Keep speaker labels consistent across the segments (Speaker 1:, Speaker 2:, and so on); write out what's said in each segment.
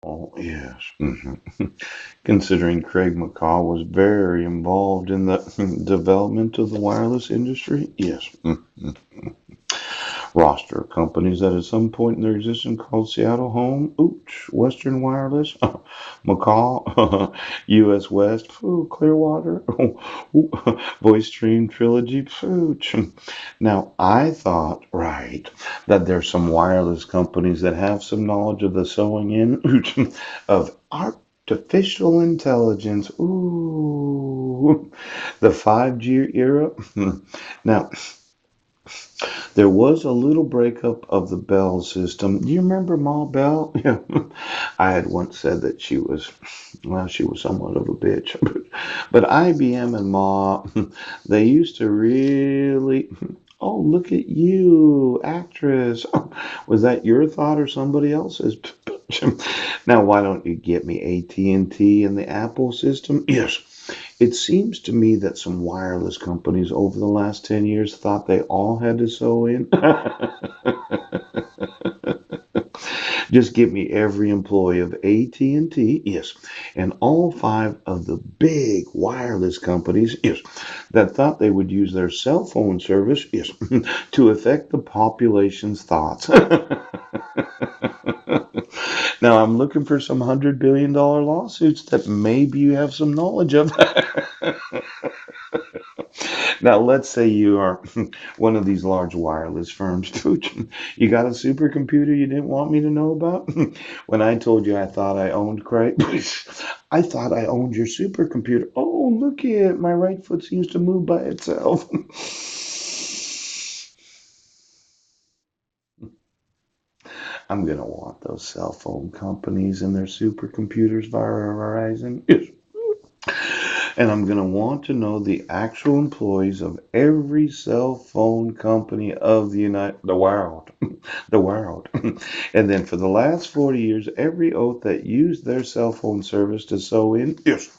Speaker 1: Oh, yes. Considering Craig McCaw was very involved in the development of the wireless industry, yes. Roster of companies that at some point in their existence called Seattle Home, Ooch, Western Wireless, McCaw, US West, Clearwater, Voice Stream Trilogy, Pooch. Now, I thought, right, that there's some wireless companies that have some knowledge of the sewing in of artificial intelligence. Ooh, the 5G era. Now, there was a little breakup of the Bell system. Do you remember Ma Bell? Yeah. I had once said that she was somewhat of a bitch. But IBM and Ma, they used to really, oh, look at you, actress. Was that your thought or somebody else's? Now, why don't you get me AT&T and T and the Apple system? Yes. It seems to me that some wireless companies over the last 10 years thought they all had to sew in. Just give me every employee of AT&T, yes, and all five of the big wireless companies, yes, that thought they would use their cell phone service, yes, to affect the population's thoughts. Now I'm looking for some $100 billion lawsuits that maybe you have some knowledge of. Now, let's say you are one of these large wireless firms. You got a supercomputer you didn't want me to know about? When I told you I thought I owned Craig, I thought I owned your supercomputer. Oh, look at my right foot seems to move by itself. I'm gonna want those cell phone companies and their supercomputers via Verizon. Yes. And I'm going to want to know the actual employees of every cell phone company of the world, the world. And then for the last 40 years, every oath that used their cell phone service to sew in, yes,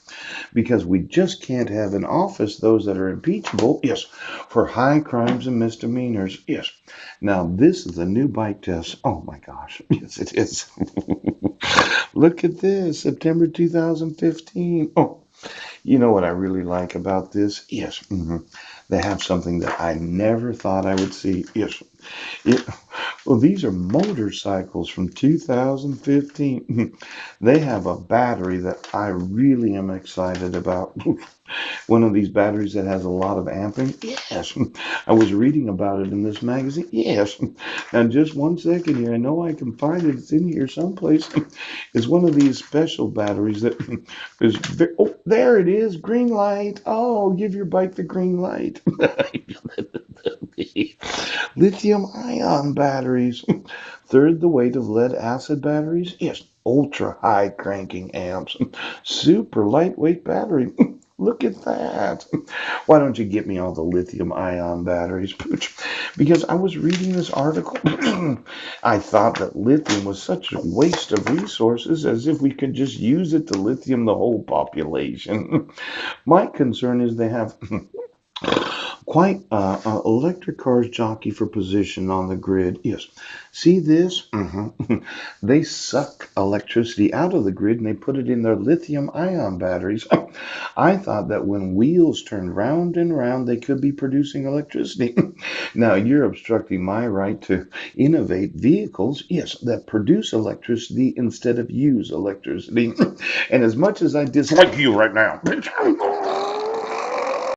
Speaker 1: because we just can't have in office those that are impeachable, yes, for high crimes and misdemeanors, yes. Now, this is a new bike test. Oh my gosh, yes, it is. Look at this, September 2015. Oh, you know what I really like about this? Yes, they have something that I never thought I would see. Yes, it, well, these are motorcycles from 2015. They have a battery that I really am excited about. One of these batteries that has a lot of amping? Yes. I was reading about it in this magazine. Yes. Now, just one second here. I know I can find it. It's in here someplace. It's one of these special batteries that is. Oh, there it is. Green light. Oh, give your bike the green light. Lithium ion batteries. Third the weight of lead acid batteries. Yes. Ultra high cranking amps. Super lightweight battery. Look at that. Why don't you get me all the lithium ion batteries? Because I was reading this article. I thought that lithium was such a waste of resources as if we could just use it to lithium the whole population. My concern is they have quite electric cars jockey for position on the grid. Yes. See this? They suck electricity out of the grid and they put it in their lithium ion batteries. I thought that when wheels turn round and round, they could be producing electricity. Now you're obstructing my right to innovate vehicles, yes, that produce electricity instead of use electricity. And as much as I dislike you right now,